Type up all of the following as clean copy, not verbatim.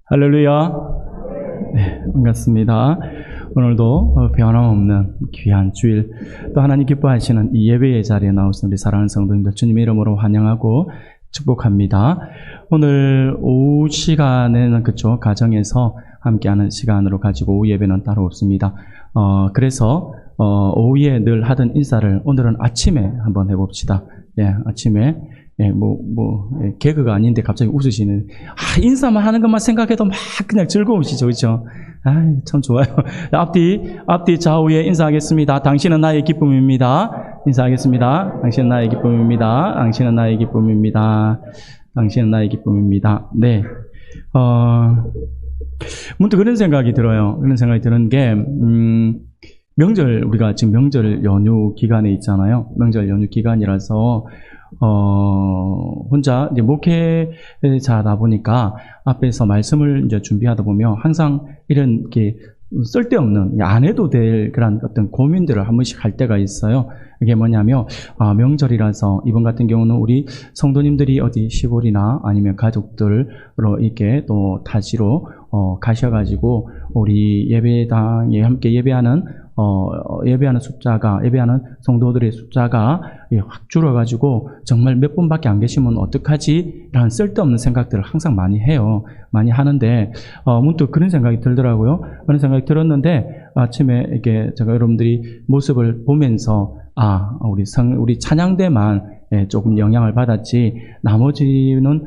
할렐루야. 네, 반갑습니다. 오늘도 변함없는 귀한 주일, 또 하나님 기뻐하시는 이 예배의 자리에 나오신 우리 사랑하는 성도님들 주님의 이름으로 환영하고 축복합니다. 오늘 오후 시간에는 그쪽 가정에서 함께하는 시간으로 가지고 오후 예배는 따로 없습니다. 그래서 오후에 늘 하던 인사를 오늘은 아침에 한번 해봅시다. 아침에 개그가 아닌데 갑자기 웃으시는, 인사만 하는 것만 생각해도 막 그냥 즐거우시죠, 그죠? 참 좋아요. 앞뒤 좌우에 인사하겠습니다. 당신은 나의 기쁨입니다. 인사하겠습니다. 당신은 나의 기쁨입니다. 당신은 나의 기쁨입니다. 당신은 나의 기쁨입니다. 네. 문득 그런 생각이 들어요. 그런 생각이 드는 게, 우리가 지금 명절 연휴 기간에 있잖아요. 명절 연휴 기간이라서, 혼자 이제 목회자다 보니까 앞에서 말씀을 이제 준비하다 보면 항상 이런 게 쓸데없는, 안 해도 될 그런 어떤 고민들을 한 번씩 할 때가 있어요. 이게 뭐냐면, 명절이라서 이번 같은 경우는 우리 성도님들이 어디 시골이나 아니면 가족들로 이렇게 또 타지로 가셔가지고 우리 예배당에 함께 예배하는 성도들의 숫자가 확 줄어가지고 정말 몇 분밖에 안 계시면 어떡하지? 라는 쓸데없는 생각들을 항상 많이 해요. 많이 하는데, 문득 그런 생각이 들더라고요. 그런 생각이 들었는데, 아침에 이렇게 제가 여러분들이 모습을 보면서, 우리 찬양대만 조금 영향을 받았지, 나머지는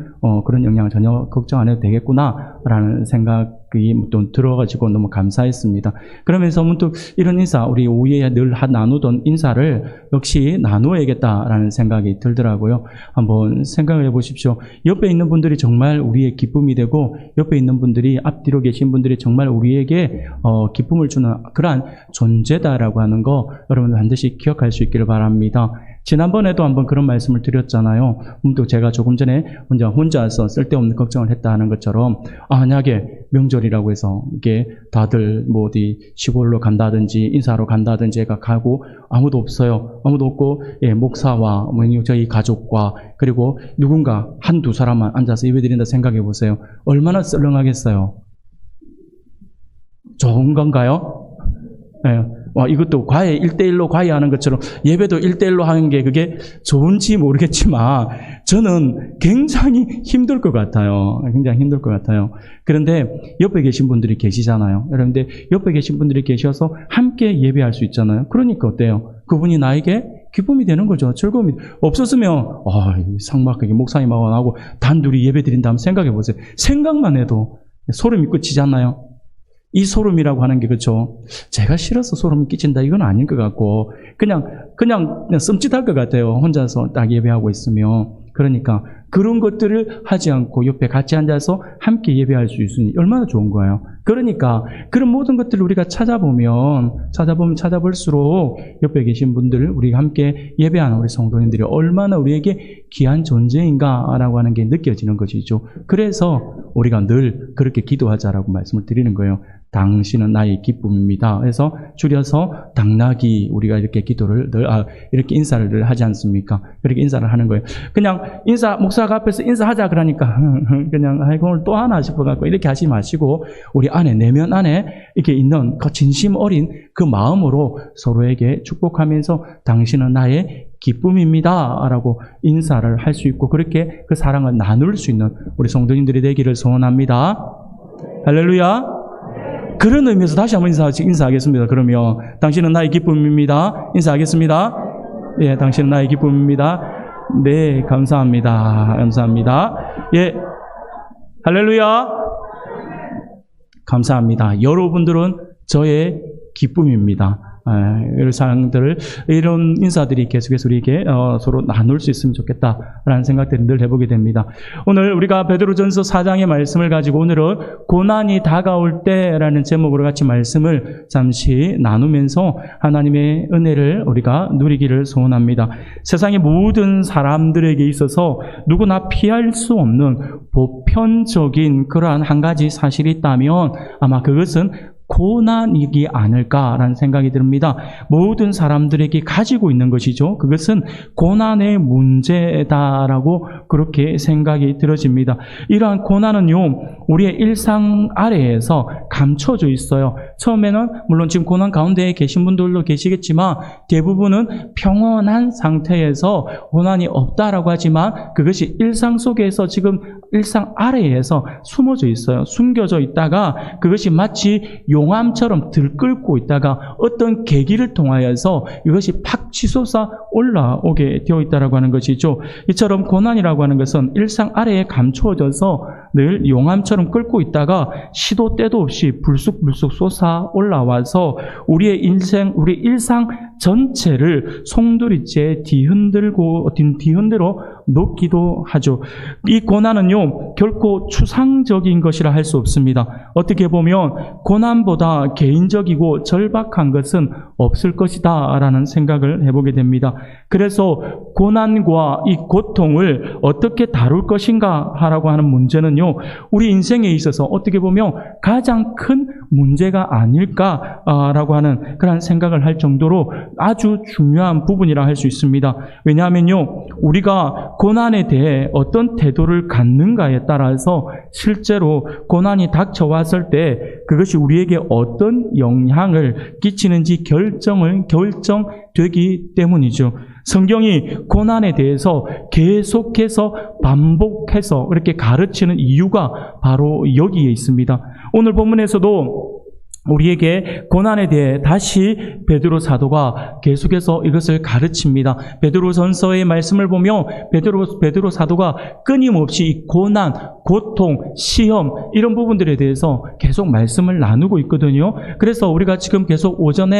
그런 영향을 전혀 걱정 안 해도 되겠구나라는 생각이 또 들어가지고 너무 감사했습니다. 그러면서 문득 이런 인사, 우리 오후에 늘 나누던 인사를 역시 나누어야겠다라는 생각이 들더라고요. 한번 생각을 해보십시오. 옆에 있는 분들이 정말 우리의 기쁨이 되고, 옆에 있는 분들이, 앞뒤로 계신 분들이 정말 우리에게 기쁨을 주는 그러한 존재다라고 하는 거 여러분 반드시 기억할 수 있기를 바랍니다. 지난번에도 한번 그런 말씀을 드렸잖아요. 또 제가 조금 전에 혼자서 쓸데없는 걱정을 했다 하는 것처럼, 만약에 명절이라고 해서 이게 다들 어디 시골로 간다든지 인사하러 간다든지 해가 가고 아무도 없어요. 아무도 없고, 목사와 저희 가족과 그리고 누군가 한두 사람만 앉아서 예배드린다 생각해 보세요. 얼마나 썰렁하겠어요. 좋은 건가요? 이것도 과외, 1대1로 과외하는 것처럼 예배도 1대1로 하는 게 그게 좋은지 모르겠지만 저는 굉장히 힘들 것 같아요. 굉장히 힘들 것 같아요. 그런데 옆에 계신 분들이 계시잖아요. 여러분들 옆에 계신 분들이 계셔서 함께 예배할 수 있잖아요. 그러니까 어때요? 그분이 나에게 기쁨이 되는 거죠. 즐거움이. 없었으면 삭막하게 목사님하고 나하고 단둘이 예배 드린다면 생각해 보세요. 생각만 해도 소름이 끼치잖아요. 이 소름이라고 하는 게, 그렇죠? 제가 싫어서 소름이 끼친다, 이건 아닌 것 같고, 그냥 씀짓할 것 같아요. 혼자서 딱 예배하고 있으면. 그러니까 그런 것들을 하지 않고 옆에 같이 앉아서 함께 예배할 수 있으니 얼마나 좋은 거예요. 그러니까 그런 모든 것들을 우리가 찾아볼수록 옆에 계신 분들, 우리가 함께 예배하는 우리 성도님들이 얼마나 우리에게 귀한 존재인가라고 하는 게 느껴지는 것이죠. 그래서 우리가 늘 그렇게 기도하자라고 말씀을 드리는 거예요. 당신은 나의 기쁨입니다. 그래서 줄여서 당나귀, 우리가 이렇게 기도를 이렇게 인사를 늘 하지 않습니까? 그렇게 인사를 하는 거예요. 그냥 목사가 앞에서 인사하자 그러니까 그냥 오늘 또 하나 싶어갖고 이렇게 하지 마시고, 우리 안에, 내면 안에 이렇게 있는 그 진심 어린 그 마음으로 서로에게 축복하면서 당신은 나의 기쁨입니다 라고 인사를 할 수 있고, 그렇게 그 사랑을 나눌 수 있는 우리 성도님들이 되기를 소원합니다. 할렐루야. 그런 의미에서 다시 한번 인사하겠습니다. 그러면 당신은 나의 기쁨입니다. 인사하겠습니다. 당신은 나의 기쁨입니다. 네, 감사합니다. 감사합니다. 할렐루야. 감사합니다. 여러분들은 저의 기쁨입니다. 이런 사항들을, 이런 인사들이 계속해서 우리에게 서로 나눌 수 있으면 좋겠다라는 생각들을 늘 해보게 됩니다. 오늘 우리가 베드로전서 4장의 말씀을 가지고 오늘은 고난이 다가올 때라는 제목으로 같이 말씀을 잠시 나누면서 하나님의 은혜를 우리가 누리기를 소원합니다. 세상의 모든 사람들에게 있어서 누구나 피할 수 없는 보편적인 그러한 한 가지 사실이 있다면 아마 그것은 고난이기 않을까라는 생각이 듭니다. 모든 사람들에게 가지고 있는 것이죠. 그것은 고난의 문제다라고 그렇게 생각이 들어집니다. 이러한 고난은요, 우리의 일상 아래에서 감춰져 있어요. 처음에는 물론 지금 고난 가운데에 계신 분들도 계시겠지만 대부분은 평온한 상태에서 고난이 없다라고 하지만 그것이 일상 속에서 지금 일상 아래에서 숨어져 있어요. 숨겨져 있다가 그것이 마치 용암처럼 들끓고 있다가 어떤 계기를 통하여서 이것이 팍 치솟아 올라오게 되어 있다라고 하는 것이죠. 이처럼 고난이라고 하는 것은 일상 아래에 감추어져서 늘 용암처럼 끓고 있다가 시도 때도 없이 불쑥불쑥 솟아 올라와서 우리의 인생, 우리 일상 전체를 송두리째 뒤흔들어 놓기도 하죠. 이 고난은요, 결코 추상적인 것이라 할 수 없습니다. 어떻게 보면 고난보다 개인적이고 절박한 것은 없을 것이다 라는 생각을 해보게 됩니다. 그래서 고난과 이 고통을 어떻게 다룰 것인가 라고 하는 문제는요, 우리 인생에 있어서 어떻게 보면 가장 큰 문제가 아닐까라고 하는 그런 생각을 할 정도로 아주 중요한 부분이라 할 수 있습니다. 왜냐하면요, 우리가 고난에 대해 어떤 태도를 갖는가에 따라서 실제로 고난이 닥쳐왔을 때 그것이 우리에게 어떤 영향을 끼치는지 결정되기 때문이죠. 성경이 고난에 대해서 계속해서 반복해서 이렇게 가르치는 이유가 바로 여기에 있습니다. 오늘 본문에서도 우리에게 고난에 대해 다시 베드로 사도가 계속해서 이것을 가르칩니다. 베드로전서의 말씀을 보면 베드로 사도가 끊임없이 이 고난, 고통, 시험 이런 부분들에 대해서 계속 말씀을 나누고 있거든요. 그래서 우리가 지금 계속 오전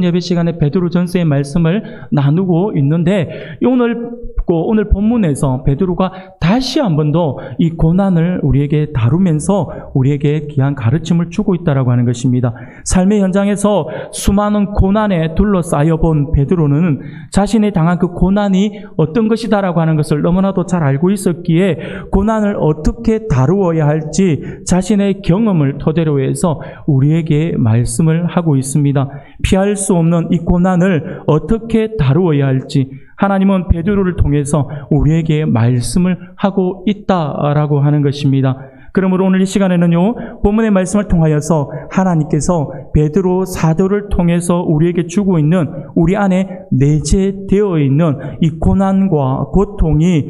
예배 시간에 베드로전서의 말씀을 나누고 있는데 오늘 본문에서 베드로가 다시 한 번 더 이 고난을 우리에게 다루면서 우리에게 귀한 가르침을 주고 있다라고 하는 것입니다. 삶의 현장에서 수많은 고난에 둘러싸여 본 베드로는 자신이 당한 그 고난이 어떤 것이다라고 하는 것을 너무나도 잘 알고 있었기에 고난을 어떻게 다루어야 할지 자신의 경험을 토대로 해서 우리에게 말씀을 하고 있습니다. 피할 수 없는 이 고난을 어떻게 다루어야 할지 하나님은 베드로를 통해서 우리에게 말씀을 하고 있다라고 하는 것입니다. 그러므로 오늘 이 시간에는요, 본문의 말씀을 통하여서 하나님께서 베드로 사도를 통해서 우리에게 주고 있는 우리 안에 내재되어 있는 이 고난과 고통이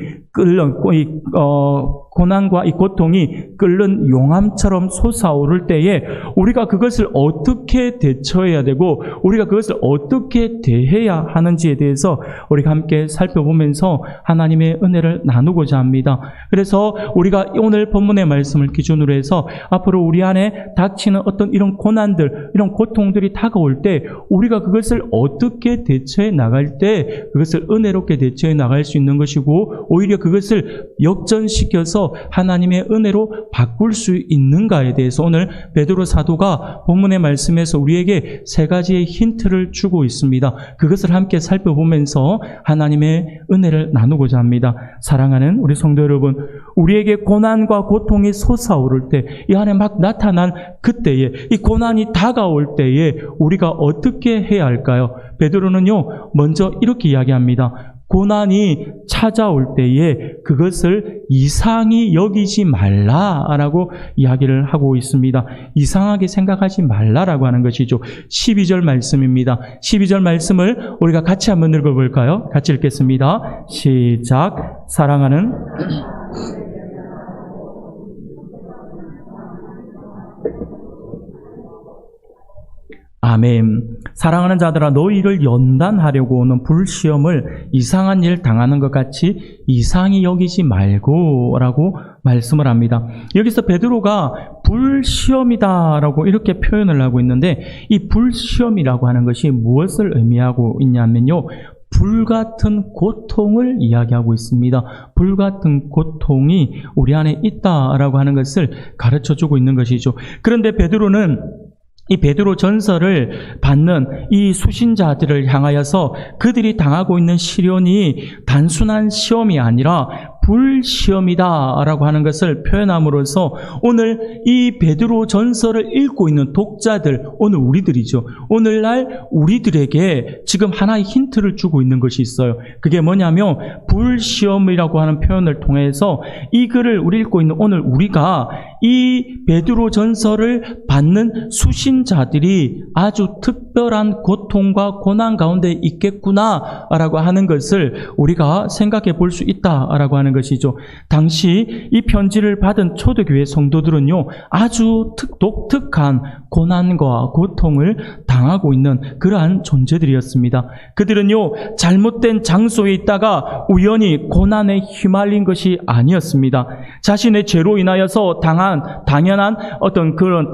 고난과 이 고통이 끓는 용암처럼 솟아오를 때에 우리가 그것을 어떻게 대처해야 되고 우리가 그것을 어떻게 대해야 하는지에 대해서 우리가 함께 살펴보면서 하나님의 은혜를 나누고자 합니다. 그래서 우리가 오늘 본문의 말씀을 기준으로 해서 앞으로 우리 안에 닥치는 어떤 이런 고난들, 이런 고통들이 다가올 때 우리가 그것을 어떻게 대처해 나갈 때 그것을 은혜롭게 대처해 나갈 수 있는 것이고 오히려 그것을 역전시켜서 하나님의 은혜로 바꿀 수 있는가에 대해서 오늘 베드로 사도가 본문의 말씀에서 우리에게 세 가지의 힌트를 주고 있습니다. 그것을 함께 살펴보면서 하나님의 은혜를 나누고자 합니다. 사랑하는 우리 성도 여러분, 우리에게 고난과 고통이 솟아오를 때, 이 안에 막 나타난 그때에, 이 고난이 다가올 때에 우리가 어떻게 해야 할까요? 베드로는요, 먼저 이렇게 이야기합니다. 고난이 찾아올 때에 그것을 이상히 여기지 말라라고 이야기를 하고 있습니다. 이상하게 생각하지 말라라고 하는 것이죠. 12절 말씀입니다. 12절 말씀을 우리가 같이 한번 읽어볼까요? 같이 읽겠습니다. 시작. 사랑하는 아멘. 사랑하는 자들아, 너희를 연단하려고 오는 불시험을 이상한 일 당하는 것 같이 이상히 여기지 말고 라고 말씀을 합니다. 여기서 베드로가 불시험이다라고 이렇게 표현을 하고 있는데, 이 불시험이라고 하는 것이 무엇을 의미하고 있냐면요, 불같은 고통을 이야기하고 있습니다. 불같은 고통이 우리 안에 있다라고 하는 것을 가르쳐주고 있는 것이죠. 그런데 베드로는 이 베드로 전서를 받는 이 수신자들을 향하여서 그들이 당하고 있는 시련이 단순한 시험이 아니라 불시험이다라고 하는 것을 표현함으로써 오늘 이 베드로 전서를 읽고 있는 독자들, 오늘 우리들이죠. 오늘날 우리들에게 지금 하나의 힌트를 주고 있는 것이 있어요. 그게 뭐냐면 불시험이라고 하는 표현을 통해서 이 글을 우리 읽고 있는 오늘 우리가 이 베드로 전서를 받는 수신자들이 아주 특별한 고통과 고난 가운데 있겠구나라고 하는 것을 우리가 생각해 볼 수 있다라고 하는 것이죠. 당시 이 편지를 받은 초대교회 성도들은요, 아주 독특한 고난과 고통을 당하고 있는 그러한 존재들이었습니다. 그들은요, 잘못된 장소에 있다가 우연히 고난에 휘말린 것이 아니었습니다. 자신의 죄로 인하여서 당연한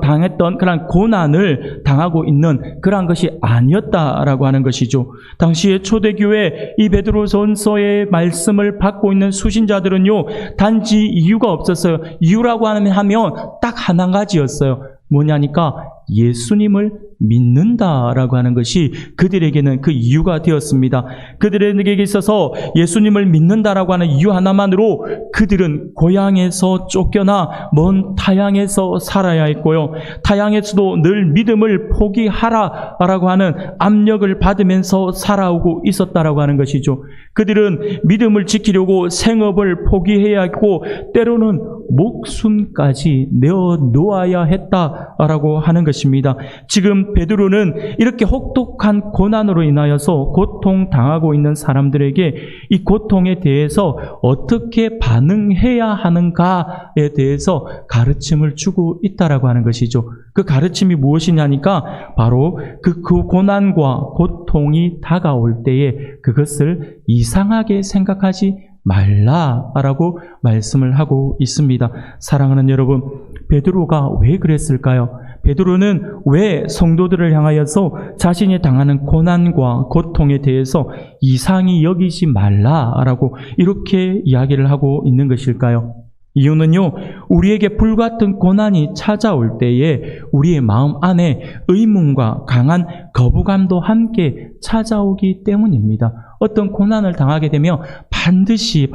당했던 그런 고난을 당하고 있는 그러한 것이 아니었다라고 하는 것이죠. 당시에 초대교회 이 베드로전서의 말씀을 받고 있는 수신자들은요, 단지 이유가 없었어요. 이유라고 하면 딱 한 가지였어요. 뭐냐니까 예수님을 믿는다라고 하는 것이 그들에게는 그 이유가 되었습니다. 그들에게 있어서 예수님을 믿는다라고 하는 이유 하나만으로 그들은 고향에서 쫓겨나 먼 타향에서 살아야 했고요. 타향에서도 늘 믿음을 포기하라라고 하는 압력을 받으면서 살아오고 있었다라고 하는 것이죠. 그들은 믿음을 지키려고 생업을 포기해야 했고 때로는 목숨까지 내어놓아야 했다라고 하는 것입니다. 지금 베드로는 이렇게 혹독한 고난으로 인하여서 고통당하고 있는 사람들에게 이 고통에 대해서 어떻게 반응해야 하는가에 대해서 가르침을 주고 있다라고 하는 것이죠. 그 가르침이 무엇이냐니까 바로 그 고난과 고통이 다가올 때에 그것을 이상하게 생각하지 말라라고 말씀을 하고 있습니다. 사랑하는 여러분, 베드로가 왜 그랬을까요? 베드로는 왜 성도들을 향하여서 자신이 당하는 고난과 고통에 대해서 이상히 여기지 말라라고 이렇게 이야기를 하고 있는 것일까요? 이유는요, 우리에게 불같은 고난이 찾아올 때에 우리의 마음 안에 의문과 강한 거부감도 함께 찾아오기 때문입니다. 어떤 고난을 당하게 되면 반드시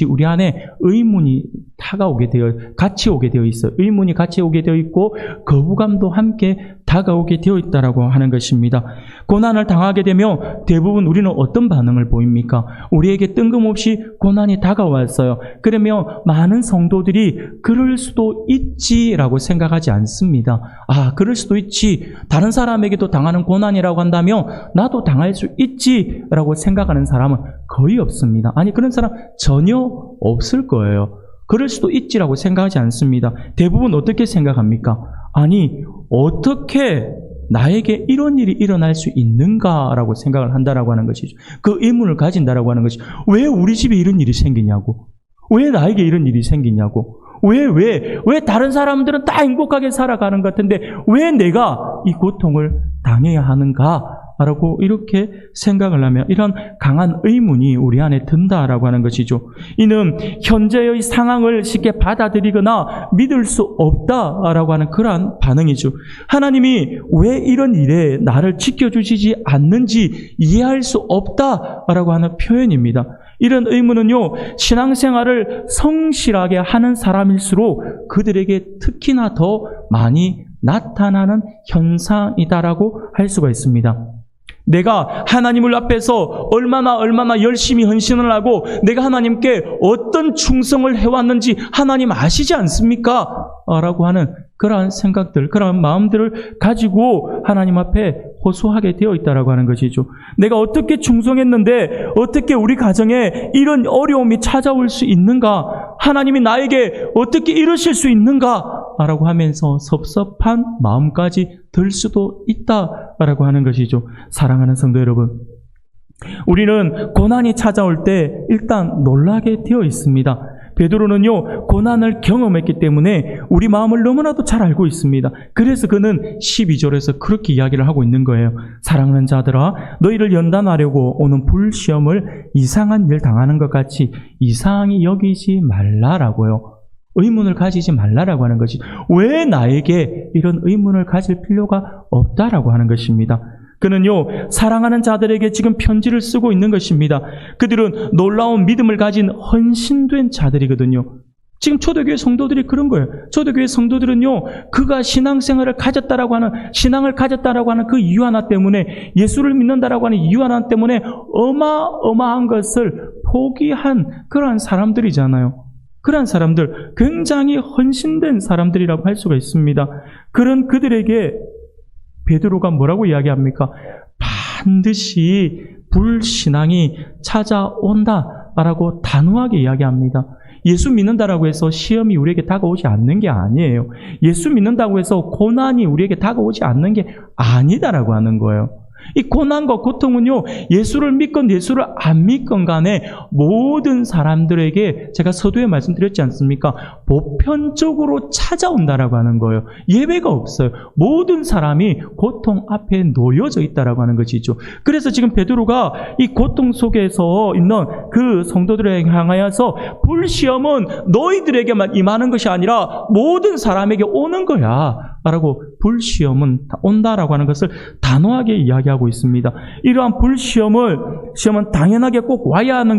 우리 안에 의문이 같이 오게 되어 있어요. 의문이 같이 오게 되어 있고 거부감도 함께 다가오게 되어 있다라고 하는 것입니다. 고난을 당하게 되면 대부분 우리는 어떤 반응을 보입니까? 우리에게 뜬금없이 고난이 다가왔어요. 그러면 많은 성도들이 그럴 수도 있지라고 생각하지 않습니다. 그럴 수도 있지. 다른 사람에게도 당하는 고난이라고 한다면 나도 당할 수 있지라고 생각하는 사람은 거의 없습니다. 아니, 그런 사람 전혀 없을 거예요. 그럴 수도 있지라고 생각하지 않습니다. 대부분 어떻게 생각합니까? 아니, 어떻게 나에게 이런 일이 일어날 수 있는가라고 생각을 한다라고 하는 것이죠. 그 의문을 가진다라고 하는 것이 왜 우리 집에 이런 일이 생기냐고, 왜 나에게 이런 일이 생기냐고, 왜 다른 사람들은 다 행복하게 살아가는 것 같은데 왜 내가 이 고통을 당해야 하는가? 라고 이렇게 생각을 하면 이런 강한 의문이 우리 안에 든다라고 하는 것이죠. 이는 현재의 상황을 쉽게 받아들이거나 믿을 수 없다라고 하는 그러한 반응이죠. 하나님이 왜 이런 일에 나를 지켜주시지 않는지 이해할 수 없다라고 하는 표현입니다. 이런 의문은요, 신앙생활을 성실하게 하는 사람일수록 그들에게 특히나 더 많이 나타나는 현상이다라고 할 수가 있습니다. 내가 하나님을 앞에서 얼마나 열심히 헌신을 하고 내가 하나님께 어떤 충성을 해왔는지 하나님 아시지 않습니까? 라고 하는 그러한 생각들, 그러한 마음들을 가지고 하나님 앞에 호소하게 되어 있다라고 하는 것이죠. 내가 어떻게 충성했는데 어떻게 우리 가정에 이런 어려움이 찾아올 수 있는가? 하나님이 나에게 어떻게 이러실 수 있는가? 라고 하면서 섭섭한 마음까지 들 수도 있다라고 하는 것이죠. 사랑하는 성도 여러분, 우리는 고난이 찾아올 때 일단 놀라게 되어 있습니다. 베드로는요, 고난을 경험했기 때문에 우리 마음을 너무나도 잘 알고 있습니다. 그래서 그는 12절에서 그렇게 이야기를 하고 있는 거예요. 사랑하는 자들아, 너희를 연단하려고 오는 불시험을 이상한 일 당하는 것 같이 이상히 여기지 말라라고요. 의문을 가지지 말라라고 하는 것이 왜 나에게 이런 의문을 가질 필요가 없다라고 하는 것입니다. 그는요, 사랑하는 자들에게 지금 편지를 쓰고 있는 것입니다. 그들은 놀라운 믿음을 가진 헌신된 자들이거든요. 지금 초대교회 성도들이 그런 거예요. 초대교회 성도들은요, 그가 신앙을 가졌다라고 하는 그 이유 하나 때문에, 예수를 믿는다라고 하는 이유 하나 때문에 어마어마한 것을 포기한 그러한 사람들이잖아요. 그러한 사람들, 굉장히 헌신된 사람들이라고 할 수가 있습니다. 그런 그들에게 베드로가 뭐라고 이야기합니까? 반드시 불신앙이 찾아온다라고 단호하게 이야기합니다. 예수 믿는다라고 해서 시험이 우리에게 다가오지 않는 게 아니에요. 예수 믿는다고 해서 고난이 우리에게 다가오지 않는 게 아니다라고 하는 거예요. 이 고난과 고통은요, 예수를 믿건 예수를 안 믿건 간에 모든 사람들에게 제가 서두에 말씀드렸지 않습니까? 보편적으로 찾아온다라고 하는 거예요. 예외가 없어요. 모든 사람이 고통 앞에 놓여져 있다라고 하는 것이죠. 그래서 지금 베드로가 이 고통 속에서 있는 그 성도들에게 향하여서 불시험은 너희들에게만 임하는 것이 아니라 모든 사람에게 오는 거야 라고, 불시험은 온다라고 하는 것을 단호하게 이야기하고 있습니다. 이러한 시험은 당연하게 꼭 와야 하는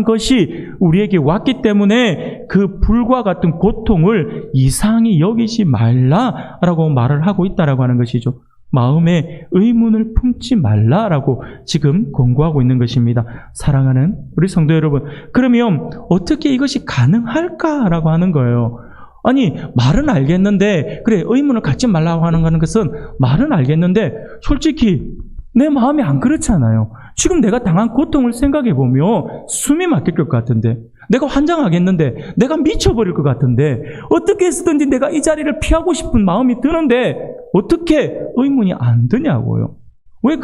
것이 우리에게 왔기 때문에 그 불과 같은 고통을 이상히 여기지 말라라고 말을 하고 있다라고 하는 것이죠. 마음에 의문을 품지 말라라고 지금 권고하고 있는 것입니다. 사랑하는 우리 성도 여러분, 그러면 어떻게 이것이 가능할까라고 하는 거예요. 아니, 말은 알겠는데, 그래, 의문을 갖지 말라고 하는 것은 말은 알겠는데, 솔직히 내 마음이 안 그렇잖아요. 지금 내가 당한 고통을 생각해 보면 숨이 막힐 것 같은데, 내가 환장하겠는데, 내가 미쳐버릴 것 같은데, 어떻게 해서든지 내가 이 자리를 피하고 싶은 마음이 드는데, 어떻게 의문이 안 드냐고요. 왜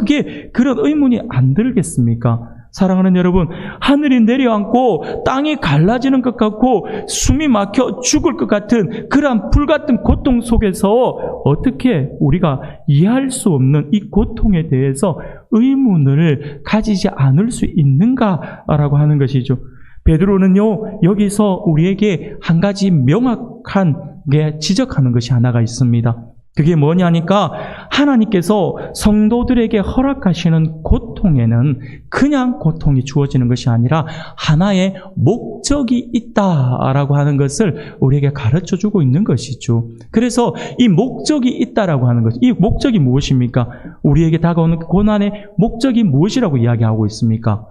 그런 의문이 안 들겠습니까? 사랑하는 여러분, 하늘이 내려앉고 땅이 갈라지는 것 같고 숨이 막혀 죽을 것 같은 그러한 불같은 고통 속에서 어떻게 우리가 이해할 수 없는 이 고통에 대해서 의문을 가지지 않을 수 있는가라고 하는 것이죠. 베드로는요, 여기서 우리에게 한 가지 명확한 게 지적하는 것이 하나가 있습니다. 그게 뭐냐니까, 하나님께서 성도들에게 허락하시는 고통에는 그냥 고통이 주어지는 것이 아니라 하나의 목적이 있다라고 하는 것을 우리에게 가르쳐주고 있는 것이죠. 그래서 이 목적이 있다라고 하는 것, 이 목적이 무엇입니까? 우리에게 다가오는 고난의 목적이 무엇이라고 이야기하고 있습니까?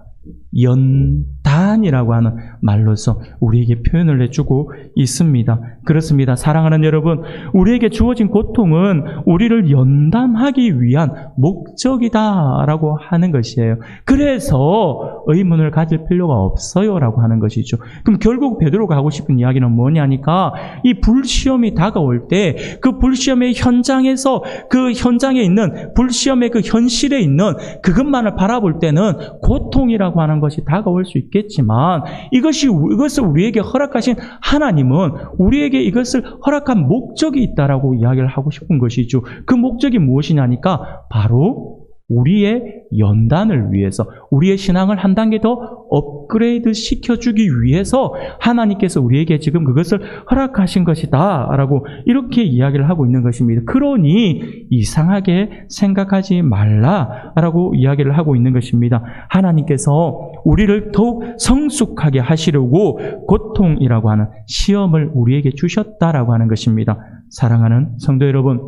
연단이라고 하는 말로서 우리에게 표현을 해주고 있습니다. 그렇습니다. 사랑하는 여러분, 우리에게 주어진 고통은 우리를 연단하기 위한 목적이다라고 하는 것이에요. 그래서 의문을 가질 필요가 없어요라고 하는 것이죠. 그럼 결국 베드로가 하고 싶은 이야기는 뭐냐니까, 이 불시험이 다가올 때 그 불시험의 현장에서, 그 현장에 있는 불시험의 그 현실에 있는 그것만을 바라볼 때는 고통이라고 하는 것이 다가올 수 있겠지만, 이것을 우리에게 허락하신 하나님은 우리에게 이것을 허락한 목적이 있다라고 이야기를 하고 싶은 것이죠. 그 목적이 무엇이냐니까, 바로 우리의 연단을 위해서, 우리의 신앙을 한 단계 더 업그레이드 시켜주기 위해서 하나님께서 우리에게 지금 그것을 허락하신 것이다 라고 이렇게 이야기를 하고 있는 것입니다. 그러니 이상하게 생각하지 말라라고 이야기를 하고 있는 것입니다. 하나님께서 우리를 더욱 성숙하게 하시려고 고통이라고 하는 시험을 우리에게 주셨다라고 하는 것입니다. 사랑하는 성도 여러분,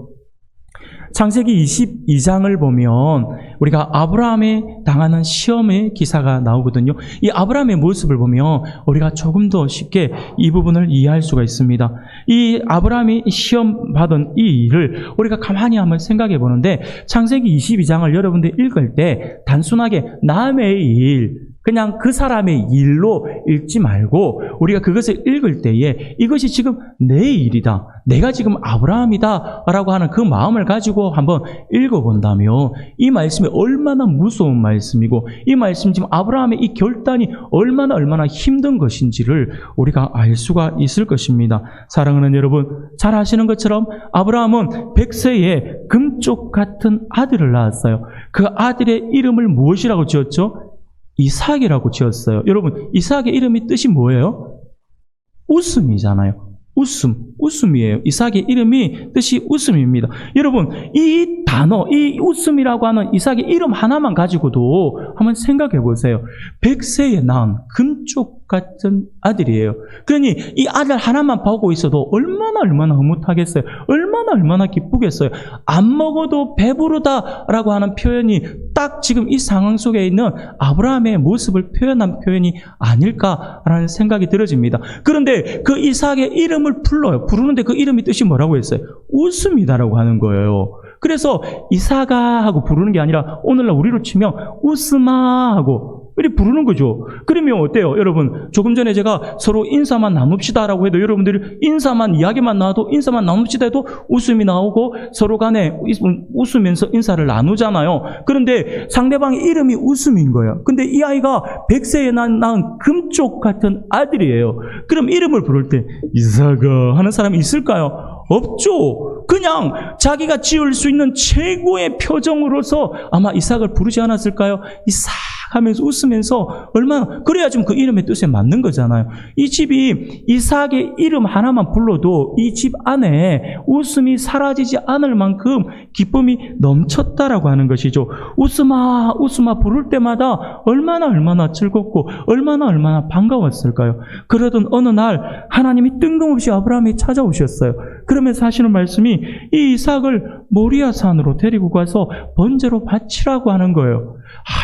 창세기 22장을 보면 우리가 아브라함이 당하는 시험의 기사가 나오거든요. 이 아브라함의 모습을 보면 우리가 조금 더 쉽게 이 부분을 이해할 수가 있습니다. 이 아브라함이 시험 받은 이 일을 우리가 가만히 한번 생각해 보는데, 창세기 22장을 여러분들 읽을 때 단순하게 남의 일, 그냥 그 사람의 일로 읽지 말고 우리가 그것을 읽을 때에 이것이 지금 내 일이다, 내가 지금 아브라함이다 라고 하는 그 마음을 가지고 한번 읽어본다면 이 말씀이 얼마나 무서운 말씀이고, 이 말씀 지금 아브라함의 이 결단이 얼마나 힘든 것인지를 우리가 알 수가 있을 것입니다. 사랑하는 여러분, 잘 아시는 것처럼 아브라함은 100세에 금쪽 같은 아들을 낳았어요. 그 아들의 이름을 무엇이라고 지었죠? 이삭이라고 지었어요. 여러분, 이삭의 이름이 뜻이 뭐예요? 웃음이잖아요. 웃음이에요. 이삭의 이름이 뜻이 웃음입니다. 여러분, 이 단어, 이 웃음이라고 하는 이삭의 이름 하나만 가지고도 한번 생각해 보세요. 100세에 낳은 금쪽 같은 아들이에요. 그러니 이 아들 하나만 보고 있어도 얼마나 흐뭇하겠어요. 얼마나 기쁘겠어요. 안 먹어도 배부르다라고 하는 표현이 딱 지금 이 상황 속에 있는 아브라함의 모습을 표현한 표현이 아닐까라는 생각이 들어집니다. 그런데 그 이삭의 이름을 불러요. 부르는데 그 이름이 뜻이 뭐라고 했어요? 웃음이다라고 하는 거예요. 그래서 이삭아 하고 부르는 게 아니라 오늘날 우리로 치면 웃음아 하고 이렇게 부르는 거죠. 그러면 어때요? 여러분, 조금 전에 제가 서로 인사만 나눕시다라고 해도 여러분들이 인사만 이야기만 나와도 인사만 나눕시다 해도 웃음이 나오고 서로 간에 웃으면서 인사를 나누잖아요. 그런데 상대방의 이름이 웃음인 거예요. 근데 이 아이가 100세에 낳은 금쪽 같은 아들이에요. 그럼 이름을 부를 때 이삭아 하는 사람이 있을까요? 없죠. 그냥 자기가 지을 수 있는 최고의 표정으로서 아마 이삭을 부르지 않았을까요? 이삭 하면서 웃으면서 얼마나 그래야 좀 그 이름의 뜻에 맞는 거잖아요. 이 집이 이삭의 이름 하나만 불러도 이 집 안에 웃음이 사라지지 않을 만큼 기쁨이 넘쳤다라고 하는 것이죠. 웃음아 웃음아 부를 때마다 얼마나 즐겁고 얼마나 반가웠을까요? 그러던 어느 날 하나님이 뜬금없이 아브라함이 찾아오셨어요. 그러면서 하시는 말씀이 이 이삭을 모리아 산으로 데리고 가서 번제로 바치라고 하는 거예요.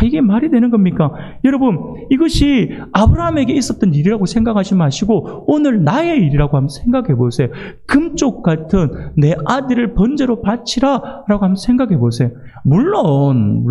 이게 말이 되는 겁니까? 여러분, 이것이 아브라함에게 있었던 일이라고 생각하지 마시고 오늘 나의 일이라고 한번 생각해 보세요. 금쪽 같은 내 아들을 번제로 바치라 라고 한번 생각해 보세요. 물론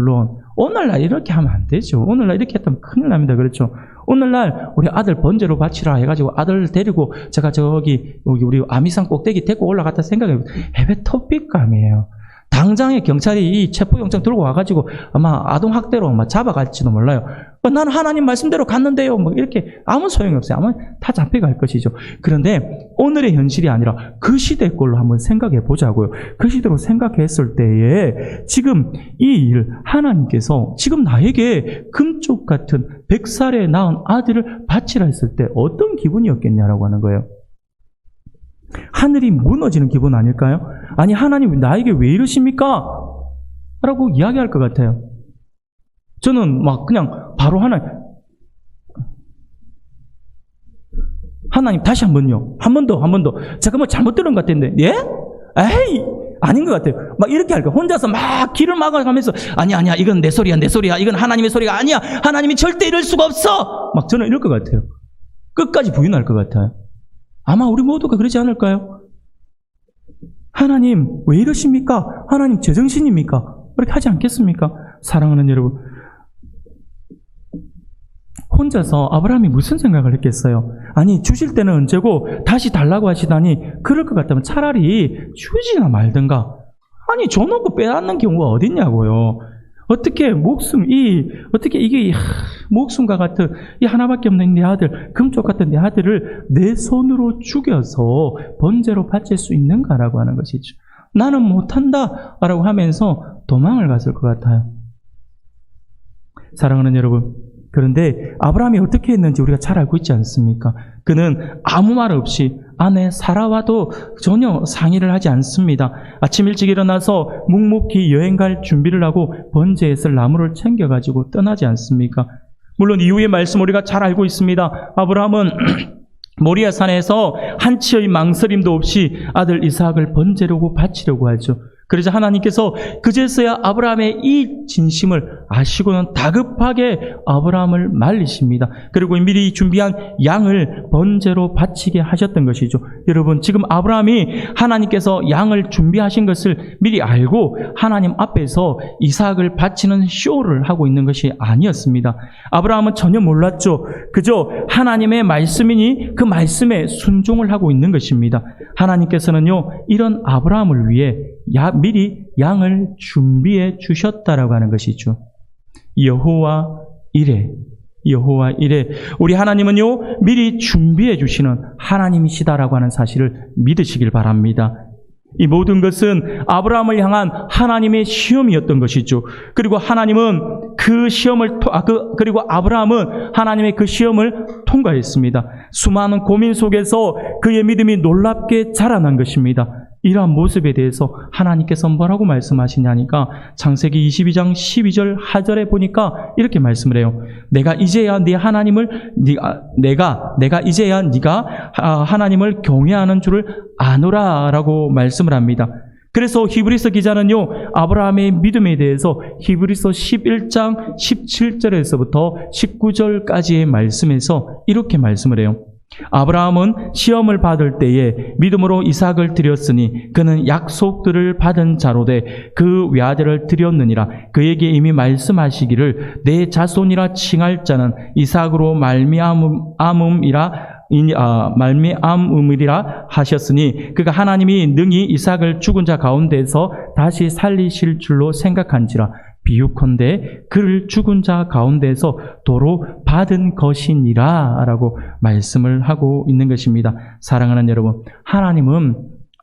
오늘날 이렇게 하면 안 되죠. 오늘날 이렇게 했다면 큰일 납니다. 그렇죠? 오늘날 우리 아들 번제로 바치라 해가지고 아들 데리고 제가 저기 우리 아미산 꼭대기 데리고 올라갔다 생각해 보세요. 해외 토픽감이에요. 당장에 경찰이 이 체포영장 들고 와가지고 아마 아동학대로 막 잡아갈지도 몰라요. 나는 하나님 말씀대로 갔는데요. 뭐 이렇게 아무 소용이 없어요. 아마 다 잡혀갈 것이죠. 그런데 오늘의 현실이 아니라 그 시대 걸로 한번 생각해 보자고요. 그 시대로 생각했을 때에 지금 이 일 하나님께서 지금 나에게 금쪽 같은 100살에 낳은 아들을 바치라 했을 때 어떤 기분이었겠냐라고 하는 거예요. 하늘이 무너지는 기분 아닐까요? 아니 하나님 나에게 왜 이러십니까? 라고 이야기할 것 같아요. 저는 막 그냥 바로 하나님 다시 한 번요. 한 번 더. 제가 뭐 잘못 들은 것 같은데 예? 에이 아닌 것 같아요. 막 이렇게 할 거예요. 혼자서 막 길을 막아가면서 아니야 이건 내 소리야 이건 하나님의 소리가 아니야. 하나님이 절대 이럴 수가 없어. 막 저는 이럴 것 같아요. 끝까지 부인할 것 같아요. 아마 우리 모두가 그러지 않을까요? 하나님 왜 이러십니까? 하나님 제정신입니까? 그렇게 하지 않겠습니까? 사랑하는 여러분, 혼자서 아브라함이 무슨 생각을 했겠어요? 아니 주실 때는 언제고 다시 달라고 하시다니 그럴 것 같다면 차라리 주지나 말든가. 아니 줘놓고 빼앗는 경우가 어딨냐고요. 어떻게 이게 목숨과 같은 이 하나밖에 없는 내 아들, 금쪽 같은 내 아들을 내 손으로 죽여서 번제로 바칠 수 있는가라고 하는 것이죠. 나는 못한다 라고 하면서 도망을 갔을 것 같아요. 사랑하는 여러분, 그런데 아브라함이 어떻게 했는지 우리가 잘 알고 있지 않습니까? 그는 아무 말 없이 아내 사라와도 전혀 상의를 하지 않습니다. 아침 일찍 일어나서 묵묵히 여행 갈 준비를 하고 번제에 쓸 나무를 챙겨가지고 떠나지 않습니까? 물론 이후의 말씀 우리가 잘 알고 있습니다. 아브라함은 모리아 산에서 한치의 망설임도 없이 아들 이삭을 번제로 바치려고 하죠. 그러자 하나님께서 그제서야 아브라함의 이 진심을 아시고는 다급하게 아브라함을 말리십니다. 그리고 미리 준비한 양을 번제로 바치게 하셨던 것이죠. 여러분, 지금 아브라함이 하나님께서 양을 준비하신 것을 미리 알고 하나님 앞에서 이삭을 바치는 쇼를 하고 있는 것이 아니었습니다. 아브라함은 전혀 몰랐죠. 그저 하나님의 말씀이니 그 말씀에 순종을 하고 있는 것입니다. 하나님께서는요, 이런 아브라함을 위해 미리 양을 준비해 주셨다라고 하는 것이죠. 여호와 이레. 우리 하나님은요, 미리 준비해 주시는 하나님이시다라고 하는 사실을 믿으시길 바랍니다. 이 모든 것은 아브라함을 향한 하나님의 시험이었던 것이죠. 그리고 하나님은 그 시험을 그리고 아브라함은 하나님의 그 시험을 통과했습니다. 수많은 고민 속에서 그의 믿음이 놀랍게 자라난 것입니다. 이러한 모습에 대해서 하나님께서 뭐라고 말씀하시냐니까 창세기 22장 12절 하절에 보니까 이렇게 말씀을 해요. 내가 이제야 네가 하나님을 경외하는 줄을 아노라라고 말씀을 합니다. 그래서 히브리서 기자는요, 아브라함의 믿음에 대해서 히브리서 11장 17절에서부터 19절까지의 말씀에서 이렇게 말씀을 해요. 아브라함은 시험을 받을 때에 믿음으로 이삭을 드렸으니 그는 약속들을 받은 자로되 그 외아들을 드렸느니라. 그에게 이미 말씀하시기를 내 자손이라 칭할 자는 이삭으로 말미암음이라 하셨으니 그가 하나님이 능히 이삭을 죽은 자 가운데서 다시 살리실 줄로 생각한지라. 비유컨대 그를 죽은 자 가운데서 도로 받은 것이니라 라고 말씀을 하고 있는 것입니다. 사랑하는 여러분, 하나님은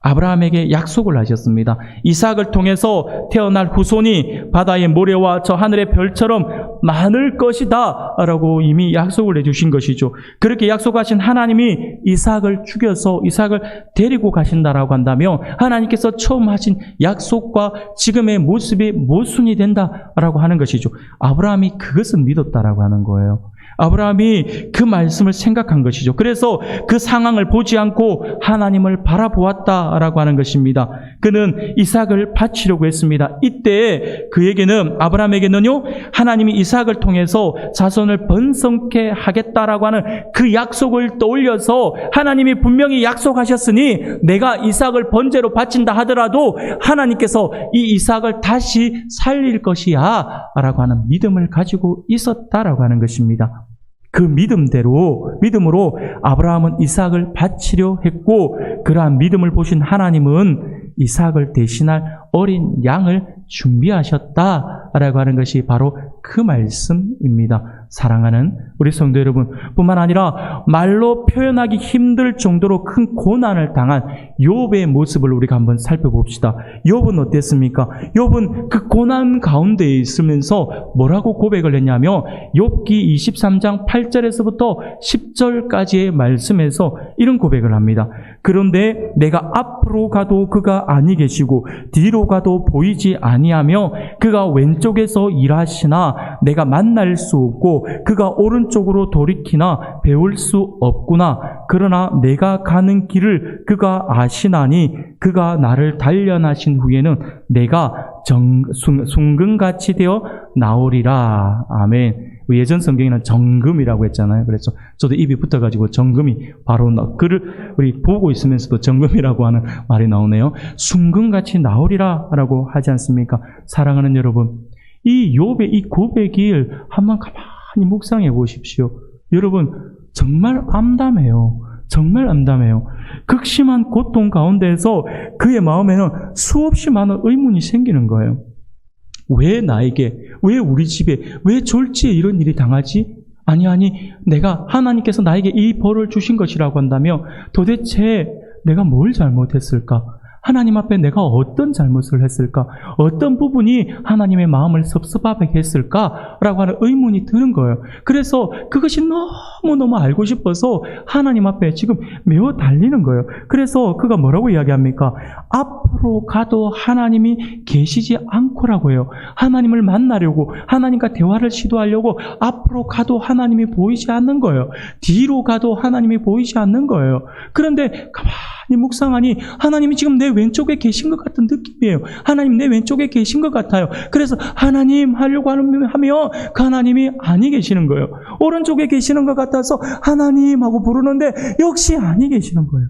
아브라함에게 약속을 하셨습니다. 이삭을 통해서 태어날 후손이 바다의 모래와 저 하늘의 별처럼 많을 것이다 라고 이미 약속을 해주신 것이죠. 그렇게 약속하신 하나님이 이삭을 죽여서 이삭을 데리고 가신다라고 한다면 하나님께서 처음 하신 약속과 지금의 모습이 모순이 된다라고 하는 것이죠. 아브라함이 그것을 믿었다라고 하는 거예요. 아브라함이 그 말씀을 생각한 것이죠. 그래서 그 상황을 보지 않고 하나님을 바라보았다라고 하는 것입니다. 그는 이삭을 바치려고 했습니다. 이때 아브라함에게는요, 하나님이 이삭을 통해서 자손을 번성케 하겠다라고 하는 그 약속을 떠올려서 하나님이 분명히 약속하셨으니 내가 이삭을 번제로 바친다 하더라도 하나님께서 이 이삭을 다시 살릴 것이야 라고 하는 믿음을 가지고 있었다라고 하는 것입니다. 그 믿음으로 아브라함은 이삭을 바치려 했고, 그러한 믿음을 보신 하나님은 이삭을 대신할 어린 양을 준비하셨다라고 하는 것이 바로 그 말씀입니다. 사랑하는 우리 성도 여러분, 뿐만 아니라 말로 표현하기 힘들 정도로 큰 고난을 당한 욥의 모습을 우리가 한번 살펴봅시다. 욥은 어땠습니까? 욥은 그 고난 가운데 있으면서 뭐라고 고백을 했냐면 욥기 23장 8절에서부터 10절까지의 말씀에서 이런 고백을 합니다. 그런데 내가 앞으로 가도 그가 아니 계시고 뒤로 가도 보이지 아니하며 그가 왼쪽에서 일하시나 내가 만날 수 없고 그가 오른쪽으로 돌이키나 배울 수 없구나. 그러나 내가 가는 길을 그가 아시나니 그가 나를 단련하신 후에는 내가 순금같이 되어 나오리라. 아멘. 예전 성경에는 정금이라고 했잖아요. 그래서 저도 입이 붙어가지고 정금이 바로 그를 우리 보고 있으면서도 정금이라고 하는 말이 나오네요. 순금같이 나오리라 라고 하지 않습니까? 사랑하는 여러분, 이 욥의 이 고백을 한번 가만히 묵상해 보십시오. 여러분, 정말 암담해요. 정말 암담해요. 극심한 고통 가운데에서 그의 마음에는 수없이 많은 의문이 생기는 거예요. 왜 나에게, 왜 우리 집에, 왜 졸지에 이런 일이 당하지? 아니, 내가 하나님께서 나에게 이 벌을 주신 것이라고 한다며 도대체 내가 뭘 잘못했을까? 하나님 앞에 내가 어떤 잘못을 했을까? 어떤 부분이 하나님의 마음을 섭섭하게 했을까? 라고 하는 의문이 드는 거예요. 그래서 그것이 너무너무 알고 싶어서 하나님 앞에 지금 매우 달리는 거예요. 그래서 그가 뭐라고 이야기합니까? 앞으로 가도 하나님이 계시지 않고라고 해요. 하나님을 만나려고, 하나님과 대화를 시도하려고 앞으로 가도 하나님이 보이지 않는 거예요. 뒤로 가도 하나님이 보이지 않는 거예요. 그런데 가만히 묵상하니 하나님이 지금 내 왼쪽에 계신 것 같은 느낌이에요. 하나님 내 왼쪽에 계신 것 같아요. 그래서 하나님 하려고 하면 그 하나님이 아니 계시는 거예요. 오른쪽에 계시는 것 같아서 하나님 하고 부르는데 역시 아니 계시는 거예요.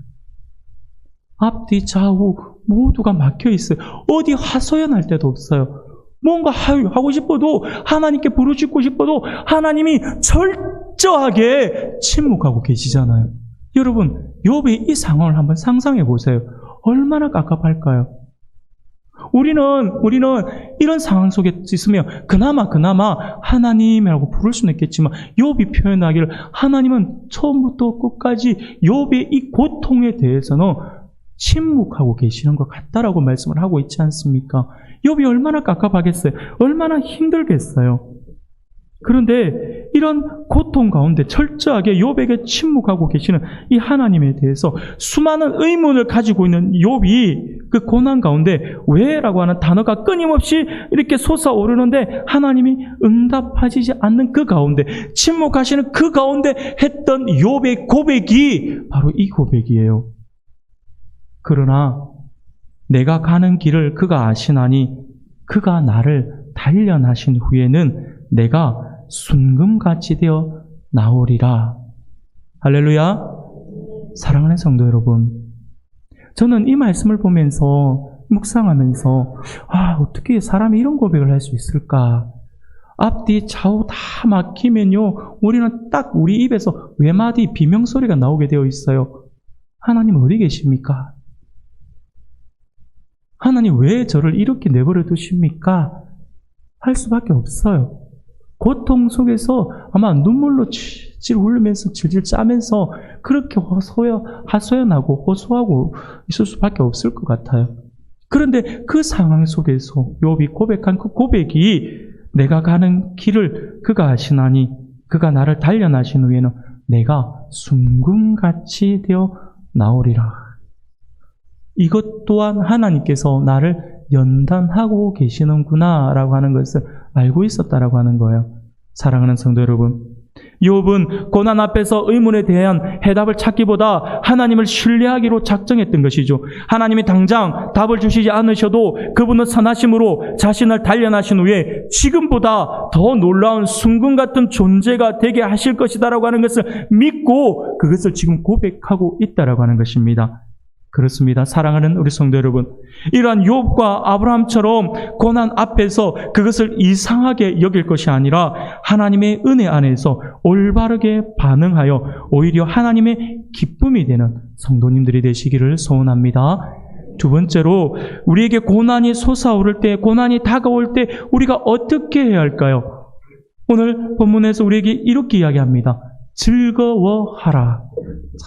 앞뒤 좌우 모두가 막혀 있어요. 어디 하소연할 데도 없어요. 뭔가 하고 싶어도, 하나님께 부르짖고 싶어도 하나님이 철저하게 침묵하고 계시잖아요. 여러분, 욥의 이 상황을 한번 상상해 보세요. 얼마나 깝깝할까요? 우리는 이런 상황 속에 있으면 그나마 하나님이라고 부를 수는 있겠지만 욥이 표현하기를 하나님은 처음부터 끝까지 욥의 이 고통에 대해서는 침묵하고 계시는 것 같다라고 말씀을 하고 있지 않습니까? 욥이 얼마나 깝깝하겠어요? 얼마나 힘들겠어요? 그런데 이런 고통 가운데 철저하게 욥에게 침묵하고 계시는 이 하나님에 대해서 수많은 의문을 가지고 있는 욥이 그 고난 가운데 왜라고 하는 단어가 끊임없이 이렇게 솟아오르는데 하나님이 응답하지 않는 그 가운데, 침묵하시는 그 가운데 했던 욥의 고백이 바로 이 고백이에요. 그러나 내가 가는 길을 그가 아시나니 그가 나를 단련하신 후에는 내가 순금같이 되어 나오리라. 할렐루야. 사랑하는 성도 여러분, 저는 이 말씀을 보면서 묵상하면서 어떻게 사람이 이런 고백을 할 수 있을까? 앞뒤 좌우 다 막히면요, 우리는 딱 우리 입에서 외마디 비명소리가 나오게 되어 있어요. 하나님 어디 계십니까? 하나님 왜 저를 이렇게 내버려 두십니까? 할 수밖에 없어요. 고통 속에서 아마 눈물로 질질 흘리면서 질질 짜면서 그렇게 하소연하고 호소하고 있을 수밖에 없을 것 같아요. 그런데 그 상황 속에서 욥이 고백한 그 고백이 내가 가는 길을 그가 아시나니 그가 나를 단련하신 후에는 내가 순금같이 되어 나오리라. 이것 또한 하나님께서 나를 연단하고 계시는구나 라고 하는 것을 알고 있었다라고 하는 거예요. 사랑하는 성도 여러분, 욥은 고난 앞에서 의문에 대한 해답을 찾기보다 하나님을 신뢰하기로 작정했던 것이죠. 하나님이 당장 답을 주시지 않으셔도 그분은 선하심으로 자신을 단련하신 후에 지금보다 더 놀라운 순금 같은 존재가 되게 하실 것이다라고 하는 것을 믿고 그것을 지금 고백하고 있다라고 하는 것입니다. 그렇습니다. 사랑하는 우리 성도 여러분, 이러한 욥과 아브라함처럼 고난 앞에서 그것을 이상하게 여길 것이 아니라 하나님의 은혜 안에서 올바르게 반응하여 오히려 하나님의 기쁨이 되는 성도님들이 되시기를 소원합니다. 두 번째로, 우리에게 고난이 솟아오를 때, 고난이 다가올 때 우리가 어떻게 해야 할까요? 오늘 본문에서 우리에게 이렇게 이야기합니다. 즐거워하라.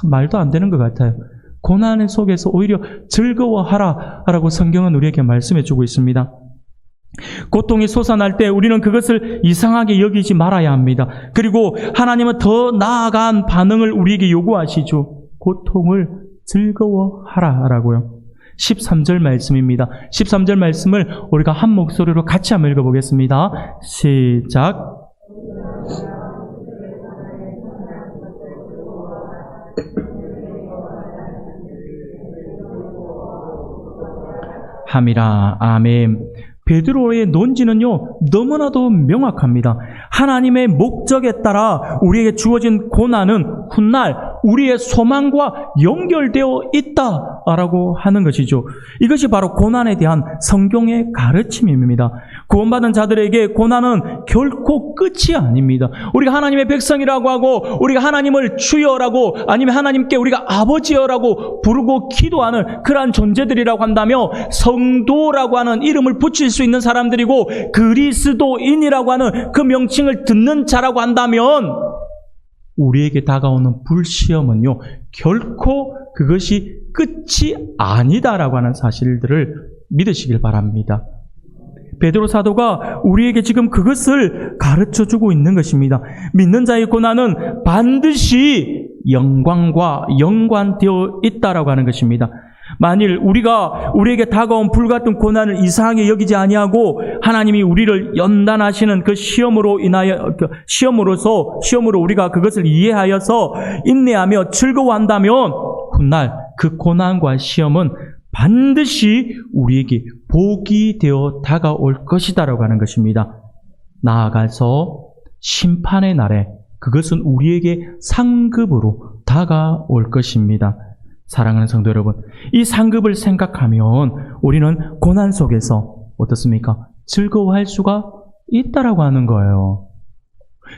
참 말도 안 되는 것 같아요. 고난 속에서 오히려 즐거워하라 라고 성경은 우리에게 말씀해 주고 있습니다. 고통이 솟아날 때 우리는 그것을 이상하게 여기지 말아야 합니다. 그리고 하나님은 더 나아간 반응을 우리에게 요구하시죠. 고통을 즐거워하라 라고요. 13절 말씀입니다. 13절 말씀을 우리가 한 목소리로 같이 한번 읽어보겠습니다. 시작. 함이라. 아멘. 베드로의 논지는요, 너무나도 명확합니다. 하나님의 목적에 따라 우리에게 주어진 고난은 훗날 우리의 소망과 연결되어 있다라고 하는 것이죠. 이것이 바로 고난에 대한 성경의 가르침입니다. 구원받은 자들에게 고난은 결코 끝이 아닙니다. 우리가 하나님의 백성이라고 하고 우리가 하나님을 주여라고 아니면 하나님께 우리가 아버지여라고 부르고 기도하는 그러한 존재들이라고 한다며 성도라고 하는 이름을 붙일 수 있는 사람들이고 그리스도인이라고 하는 그 명칭을 듣는 자라고 한다면 우리에게 다가오는 불시험은요, 결코 그것이 끝이 아니다라고 하는 사실들을 믿으시길 바랍니다. 베드로 사도가 우리에게 지금 그것을 가르쳐주고 있는 것입니다. 믿는 자의 고난은 반드시 영광과 연관되어 있다라고 하는 것입니다. 만일 우리에게 다가온 불같은 고난을 이상하게 여기지 아니하고 하나님이 우리를 연단하시는 그 시험으로 우리가 그것을 이해하여서 인내하며 즐거워한다면 훗날 그 고난과 시험은 반드시 우리에게 복이 되어 다가올 것이다라고 하는 것입니다. 나아가서 심판의 날에 그것은 우리에게 상급으로 다가올 것입니다. 사랑하는 성도 여러분, 이 상급을 생각하면 우리는 고난 속에서 어떻습니까? 즐거워할 수가 있다라고 하는 거예요.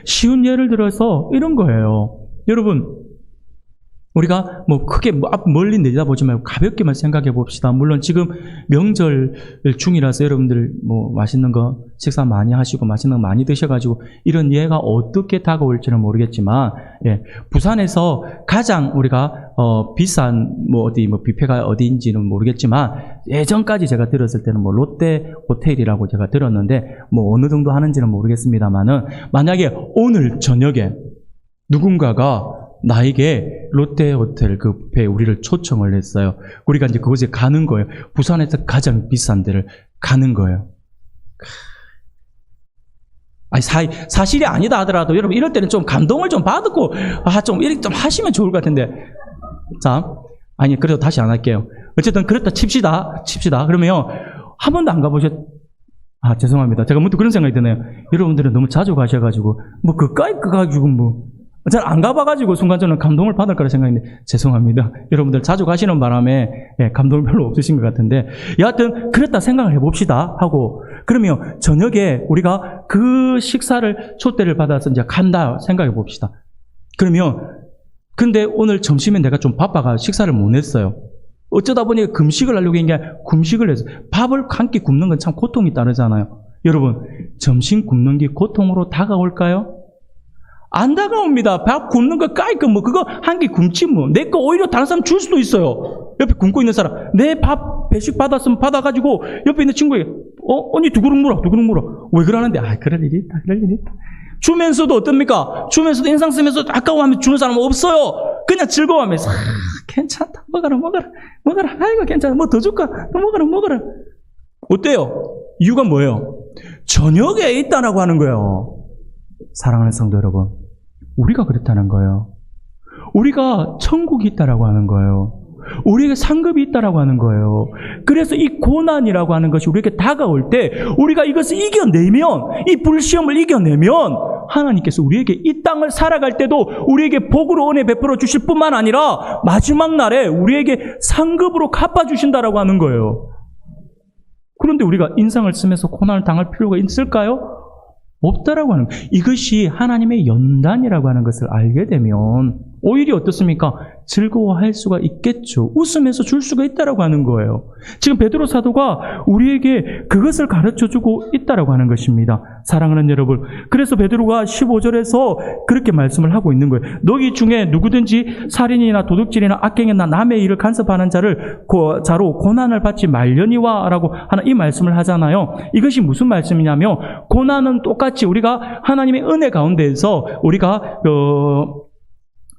쉬운 예를 들어서 이런 거예요. 여러분, 우리가 뭐 크게 멀리 내다보지 말고 가볍게만 생각해 봅시다. 물론 지금 명절 중이라서 여러분들 뭐 맛있는 거 식사 많이 하시고 맛있는 거 많이 드셔가지고 이런 예가 어떻게 다가올지는 모르겠지만, 예, 부산에서 가장 우리가 비싼 뷔페가 어디인지는 모르겠지만 예전까지 제가 들었을 때는 뭐 롯데 호텔이라고 제가 들었는데 뭐 어느 정도 하는지는 모르겠습니다만은 만약에 오늘 저녁에 누군가가 나에게 롯데호텔 그 뷔페에 우리를 초청을 했어요. 우리가 이제 그곳에 가는 거예요. 부산에서 가장 비싼 데를 가는 거예요. 아니, 사실이 아니다 하더라도 여러분 이럴 때는 좀 감동을 좀 받고 좀 이렇게 좀 하시면 좋을 것 같은데. 자, 아니 그래도 다시 안 할게요. 어쨌든 그렇다 칩시다. 그러면 한 번도 안 가보셨? 죄송합니다. 제가 문득 그런 생각이 드네요. 여러분들은 너무 자주 가셔가지고 뭐 그까이 가가지고 뭐 저는 안 가봐가지고 순간 저는 감동을 받을 거라 생각했는데 죄송합니다. 여러분들 자주 가시는 바람에 감동이 별로 없으신 것 같은데 여하튼 그랬다 생각을 해봅시다 하고 그러면 저녁에 우리가 그 식사를 초대를 받아서 이제 간다 생각해 봅시다. 그러면 근데 오늘 점심에 내가 좀 바빠가 식사를 못 했어요. 어쩌다 보니 금식을 하려고 한 게 아니라 금식을 했어요. 밥을 한 끼 굶는 건 참 고통이 따르잖아요. 여러분 점심 굶는 게 고통으로 다가올까요? 안 다가옵니다. 밥 굶는 거 까이거 뭐 그거 한 끼 굶지 뭐. 내 거 오히려 다른 사람 줄 수도 있어요. 옆에 굶고 있는 사람. 내 밥 배식 받았으면 받아가지고 옆에 있는 친구에게 언니 두 그릇 물어. 왜 그러는데? 그럴 일이 있다. 주면서도 어떻습니까? 주면서도 인상 쓰면서 아까워하면 주는 사람은 없어요. 그냥 즐거워하면서 괜찮다. 먹어라. 아이고 괜찮아. 뭐 더 줄까? 먹어라. 어때요? 이유가 뭐예요? 저녁에 있다라고 하는 거예요. 사랑하는 성도 여러분, 우리가 그렇다는 거예요. 우리가 천국이 있다라고 하는 거예요. 우리에게 상급이 있다라고 하는 거예요. 그래서 이 고난이라고 하는 것이 우리에게 다가올 때 우리가 이것을 이겨내면, 이 불시험을 이겨내면 하나님께서 우리에게 이 땅을 살아갈 때도 우리에게 복으로 은혜 베풀어 주실 뿐만 아니라 마지막 날에 우리에게 상급으로 갚아주신다라고 하는 거예요. 그런데 우리가 인상을 쓰면서 고난을 당할 필요가 있을까요? 없다라고 하는 거예요. 이것이 하나님의 연단이라고 하는 것을 알게 되면 오히려 어떻습니까? 즐거워할 수가 있겠죠. 웃으면서 줄 수가 있다라고 하는 거예요. 지금 베드로 사도가 우리에게 그것을 가르쳐주고 있다라고 하는 것입니다. 사랑하는 여러분, 그래서 베드로가 15절에서 그렇게 말씀을 하고 있는 거예요. 너희 중에 누구든지 살인이나 도둑질이나 악행이나 남의 일을 간섭하는 자로 고난을 받지 말려니와 라고 하는 이 말씀을 하잖아요. 이것이 무슨 말씀이냐면 고난은 똑같이 우리가 하나님의 은혜 가운데에서 우리가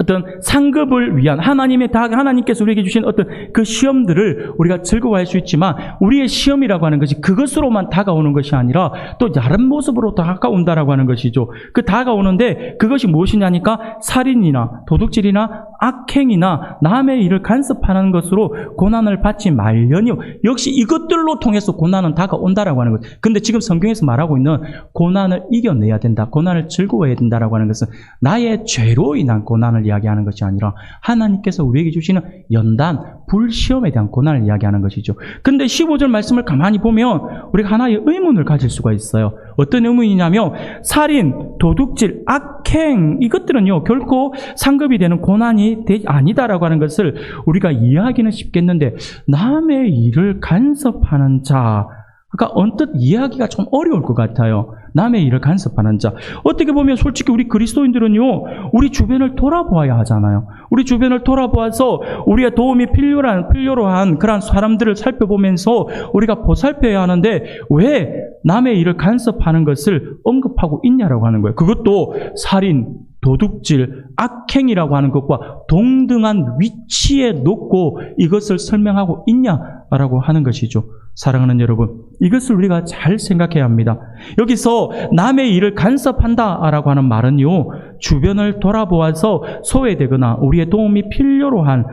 어떤 상급을 위한 하나님께서 우리에게 주신 어떤 그 시험들을 우리가 즐거워할 수 있지만 우리의 시험이라고 하는 것이 그것으로만 다가오는 것이 아니라 또 다른 모습으로 다가온다라고 하는 것이죠. 그 다가오는데 그것이 무엇이냐니까 살인이나 도둑질이나 악행이나 남의 일을 간섭하는 것으로 고난을 받지 말려니요. 역시 이것들로 통해서 고난은 다가온다라고 하는 것. 근데 지금 성경에서 말하고 있는 고난을 이겨내야 된다. 고난을 즐거워해야 된다라고 하는 것은 나의 죄로 인한 고난을 이야기하는 것이 아니라 하나님께서 우리에게 주시는 연단, 불시험에 대한 고난을 이야기하는 것이죠. 근데 15절 말씀을 가만히 보면 우리가 하나의 의문을 가질 수가 있어요. 어떤 의문이냐면 살인, 도둑질, 악행 이것들은요 결코 상급이 되는 고난이 아니다라고 하는 것을 우리가 이해하기는 쉽겠는데 남의 일을 간섭하는 자, 그러니까 언뜻 이해하기가 좀 어려울 것 같아요. 남의 일을 간섭하는 자. 어떻게 보면 솔직히 우리 그리스도인들은요, 우리 주변을 돌아보아야 하잖아요. 우리 주변을 돌아보아서 우리의 도움이 필요로 한 그런 사람들을 살펴보면서 우리가 보살펴야 하는데 왜 남의 일을 간섭하는 것을 언급하고 있냐라고 하는 거예요. 그것도 살인, 도둑질, 악행이라고 하는 것과 동등한 위치에 놓고 이것을 설명하고 있냐라고 하는 것이죠. 사랑하는 여러분, 이것을 우리가 잘 생각해야 합니다. 여기서 남의 일을 간섭한다라고 하는 말은요, 주변을 돌아보아서 소외되거나 우리의 도움을 필요로 한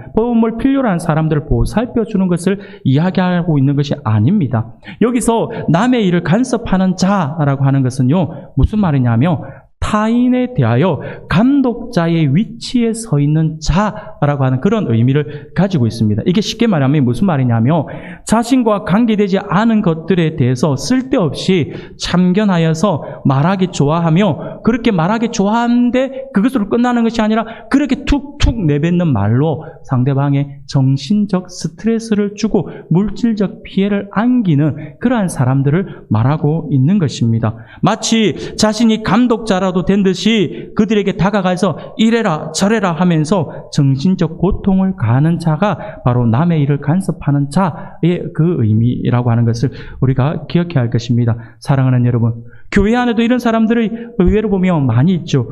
사람들을 보살펴주는 것을 이야기하고 있는 것이 아닙니다. 여기서 남의 일을 간섭하는 자라고 하는 것은요, 무슨 말이냐면 타인에 대하여 감독자의 위치에 서 있는 자라고 하는 그런 의미를 가지고 있습니다. 이게 쉽게 말하면 무슨 말이냐면 자신과 관계되지 않은 것들에 대해서 쓸데없이 참견하여서 말하기 좋아하며 그렇게 말하기 좋아하는데 그것으로 끝나는 것이 아니라 그렇게 툭툭 내뱉는 말로 상대방의 정신적 스트레스를 주고 물질적 피해를 안기는 그러한 사람들을 말하고 있는 것입니다. 마치 자신이 감독자라도 된 듯이 그들에게 다가가서 이래라 저래라 하면서 정신적 고통을 가하는 자가 바로 남의 일을 간섭하는 자의 그 의미라고 하는 것을 우리가 기억해야 할 것입니다. 사랑하는 여러분, 교회 안에도 이런 사람들이 의외로 보면 많이 있죠.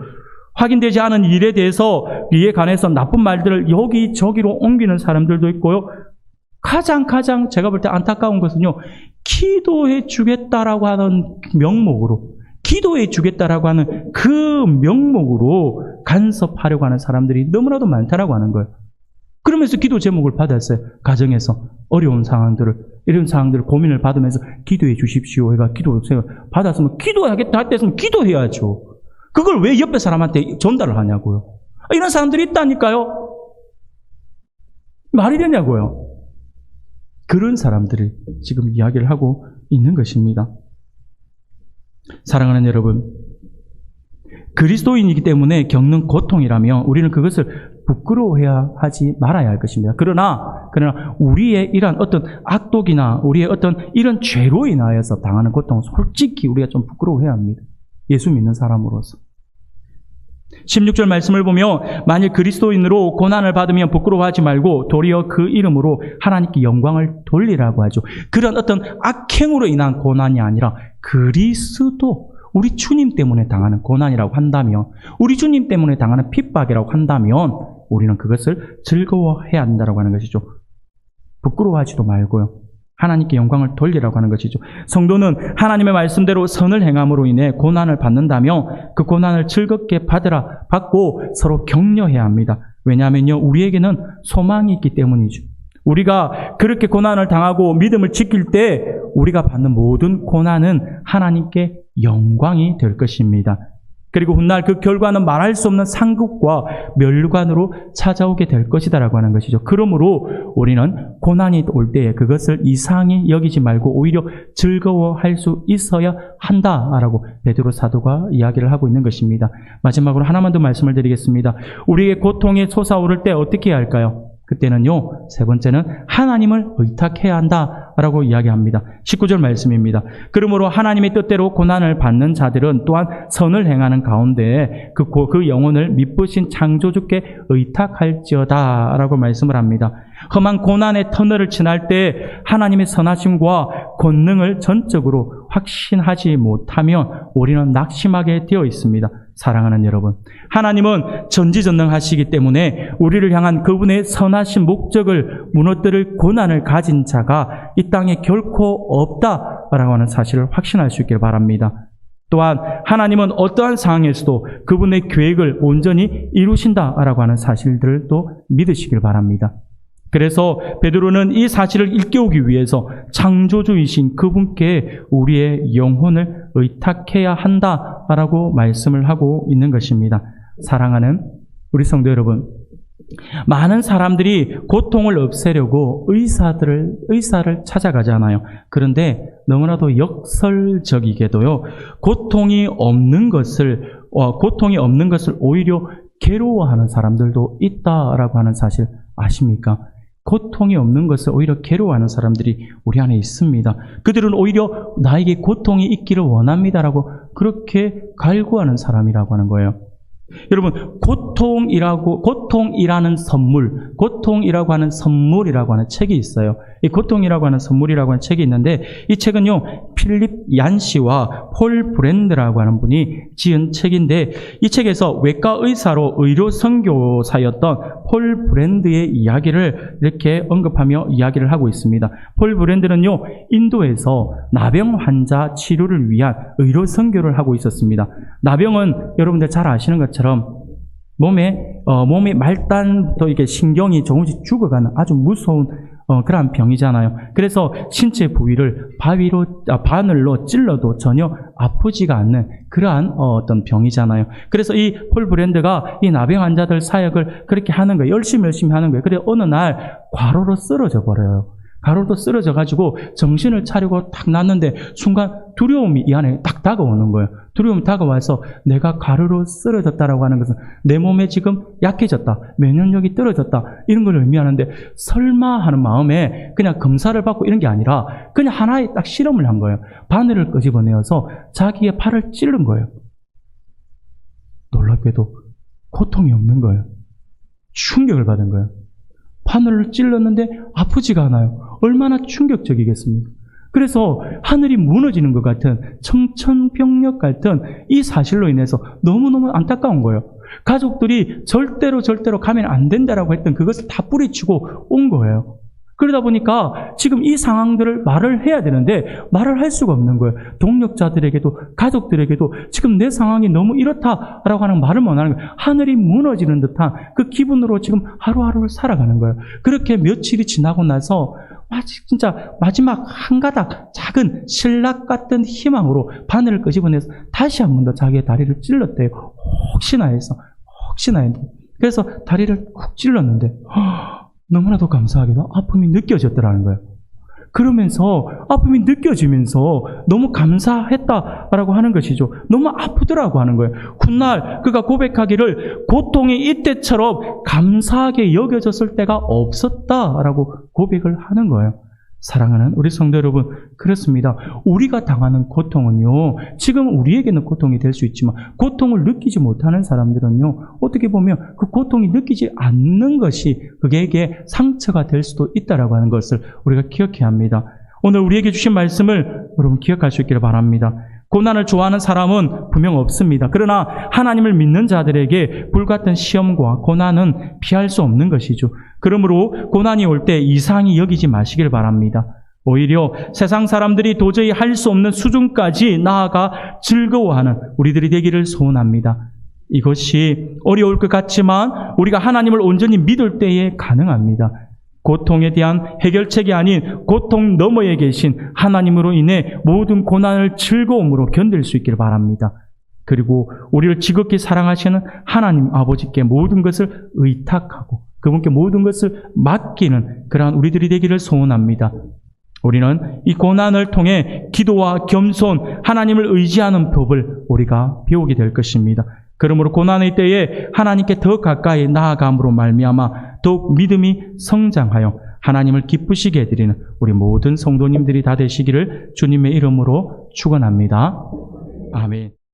확인되지 않은 일에 대해서 이에 관해서 나쁜 말들을 여기저기로 옮기는 사람들도 있고요. 가장 제가 볼 때 안타까운 것은요, 기도해 주겠다라고 하는 명목으로, 기도해 주겠다라고 하는 그 명목으로 간섭하려고 하는 사람들이 너무나도 많다라고 하는 거예요. 그러면서 기도 제목을 받았어요. 가정에서 어려운 상황들을, 이런 상황들을 고민을 받으면서 기도해 주십시오. 해가 기도 받았으면 기도하겠다 할 때는 기도해야죠. 그걸 왜 옆에 사람한테 전달을 하냐고요. 이런 사람들이 있다니까요. 말이 되냐고요. 그런 사람들이 지금 이야기를 하고 있는 것입니다. 사랑하는 여러분, 그리스도인이기 때문에 겪는 고통이라면 우리는 그것을 부끄러워해야 하지 말아야 할 것입니다. 그러나 우리의 이러한 어떤 악독이나 우리의 어떤 이런 죄로 인하여서 당하는 고통은 솔직히 우리가 좀 부끄러워해야 합니다. 예수 믿는 사람으로서. 16절 말씀을 보면 만일 그리스도인으로 고난을 받으면 부끄러워하지 말고 도리어 그 이름으로 하나님께 영광을 돌리라고 하죠. 그런 어떤 악행으로 인한 고난이 아니라 그리스도, 우리 주님 때문에 당하는 고난이라고 한다면, 우리 주님 때문에 당하는 핍박이라고 한다면 우리는 그것을 즐거워해야 한다고 하는 것이죠. 부끄러워하지도 말고요. 하나님께 영광을 돌리라고 하는 것이죠. 성도는 하나님의 말씀대로 선을 행함으로 인해 고난을 받는다면 그 고난을 즐겁게 받고 서로 격려해야 합니다. 왜냐하면요, 우리에게는 소망이 있기 때문이죠. 우리가 그렇게 고난을 당하고 믿음을 지킬 때 우리가 받는 모든 고난은 하나님께 영광이 될 것입니다. 그리고 훗날 그 결과는 말할 수 없는 상급과 멸관으로 찾아오게 될 것이다라고 하는 것이죠. 그러므로 우리는 고난이 올 때에 그것을 이상히 여기지 말고 오히려 즐거워할 수 있어야 한다라고 베드로 사도가 이야기를 하고 있는 것입니다. 마지막으로 하나만 더 말씀을 드리겠습니다. 우리의 고통이 솟아오를 때 어떻게 해야 할까요? 그때는요, 세 번째는 하나님을 의탁해야 한다라고 이야기합니다. 19절 말씀입니다. 그러므로 하나님의 뜻대로 고난을 받는 자들은 또한 선을 행하는 가운데 그 영혼을 미쁘신 창조주께 의탁할지어다라고 말씀을 합니다. 험한 고난의 터널을 지날 때 하나님의 선하심과 권능을 전적으로 확신하지 못하면 우리는 낙심하게 되어 있습니다. 사랑하는 여러분, 하나님은 전지전능하시기 때문에 우리를 향한 그분의 선하신 목적을 무너뜨릴 고난을 가진 자가 이 땅에 결코 없다라고 하는 사실을 확신할 수 있길 바랍니다. 또한 하나님은 어떠한 상황에서도 그분의 계획을 온전히 이루신다라고 하는 사실들을 또 믿으시길 바랍니다. 그래서 베드로는 이 사실을 일깨우기 위해서 창조주이신 그분께 우리의 영혼을 의탁해야 한다라고 말씀을 하고 있는 것입니다. 사랑하는 우리 성도 여러분, 많은 사람들이 고통을 없애려고 의사를 찾아가잖아요. 그런데 너무나도 역설적이게도요, 고통이 없는 것을 오히려 괴로워하는 사람들도 있다라고 하는 사실 아십니까? 고통이 없는 것을 오히려 괴로워하는 사람들이 우리 안에 있습니다. 그들은 오히려 나에게 고통이 있기를 원합니다라고 그렇게 갈구하는 사람이라고 하는 거예요. 여러분, 고통이라는 선물이라고 하는 책이 있어요. 이 고통이라고 하는 선물이라고 하는 책이 있는데, 이 책은요, 필립 얀 씨와 폴 브랜드라고 하는 분이 지은 책인데, 이 책에서 외과 의사로 의료 선교사였던 폴 브랜드의 이야기를 이렇게 언급하며 이야기를 하고 있습니다. 폴 브랜드는요, 인도에서 나병 환자 치료를 위한 의료 선교를 하고 있었습니다. 나병은 여러분들 잘 아시는 것처럼 몸의 말단부터 이게 신경이 조금씩 죽어가는 아주 무서운 그러한 병이잖아요. 그래서 신체 부위를 바늘로 찔러도 전혀 아프지가 않는 그러한 어떤 병이잖아요. 그래서 이 폴 브랜드가 이 나병 환자들 사역을 그렇게 하는 거예요. 열심히 하는 거예요. 그래 어느 날 과로로 쓰러져 버려요. 가로로 쓰러져 가지고 정신을 차리고 딱 났는데 순간 두려움이 이 안에 딱 다가오는 거예요. 두려움이 다가와서 내가 가루로 쓰러졌다라고 하는 것은 내 몸에 지금 약해졌다, 면역력이 떨어졌다 이런 걸 의미하는데 설마 하는 마음에 그냥 검사를 받고 이런 게 아니라 그냥 하나의 딱 실험을 한 거예요. 바늘을 끄집어내어서 자기의 팔을 찌른 거예요. 놀랍게도 고통이 없는 거예요. 충격을 받은 거예요. 바늘을 찔렀는데 아프지가 않아요. 얼마나 충격적이겠습니까? 그래서 하늘이 무너지는 것 같은 청천벽력 같은 이 사실로 인해서 너무너무 안타까운 거예요. 가족들이 절대로 가면 안 된다라고 했던 그것을 다 뿌리치고 온 거예요. 그러다 보니까 지금 이 상황들을 말을 해야 되는데 말을 할 수가 없는 거예요. 동력자들에게도 가족들에게도 지금 내 상황이 너무 이렇다라고 하는 말을 못 하는 거예요. 하늘이 무너지는 듯한 그 기분으로 지금 하루하루를 살아가는 거예요. 그렇게 며칠이 지나고 나서 진짜 마지막 한 가닥 작은 신락 같은 희망으로 바늘을 끄집어내서 다시 한 번 더 자기의 다리를 찔렀대요. 혹시나 해서. 그래서 다리를 쿡 찔렀는데 너무나도 감사하게도 아픔이 느껴졌더라는 거예요. 그러면서 아픔이 느껴지면서 너무 감사했다라고 하는 것이죠. 너무 아프더라고 하는 거예요. 훗날 그가 고백하기를 고통이 이때처럼 감사하게 여겨졌을 때가 없었다라고 고백을 하는 거예요. 사랑하는 우리 성도 여러분, 그렇습니다. 우리가 당하는 고통은요, 지금 우리에게는 고통이 될 수 있지만 고통을 느끼지 못하는 사람들은요, 어떻게 보면 그 고통이 느끼지 않는 것이 그에게 상처가 될 수도 있다라고 하는 것을 우리가 기억해야 합니다. 오늘 우리에게 주신 말씀을 여러분 기억할 수 있기를 바랍니다. 고난을 좋아하는 사람은 분명 없습니다. 그러나 하나님을 믿는 자들에게 불같은 시험과 고난은 피할 수 없는 것이죠. 그러므로 고난이 올 때 이상히 여기지 마시길 바랍니다. 오히려 세상 사람들이 도저히 할 수 없는 수준까지 나아가 즐거워하는 우리들이 되기를 소원합니다. 이것이 어려울 것 같지만 우리가 하나님을 온전히 믿을 때에 가능합니다. 고통에 대한 해결책이 아닌 고통 너머에 계신 하나님으로 인해 모든 고난을 즐거움으로 견딜 수 있기를 바랍니다. 그리고 우리를 지극히 사랑하시는 하나님 아버지께 모든 것을 의탁하고 그분께 모든 것을 맡기는 그러한 우리들이 되기를 소원합니다. 우리는 이 고난을 통해 기도와 겸손, 하나님을 의지하는 법을 우리가 배우게 될 것입니다. 그러므로 고난의 때에 하나님께 더 가까이 나아감으로 말미암아 더욱 믿음이 성장하여 하나님을 기쁘시게 해드리는 우리 모든 성도님들이 다 되시기를 주님의 이름으로 축원합니다. 아멘.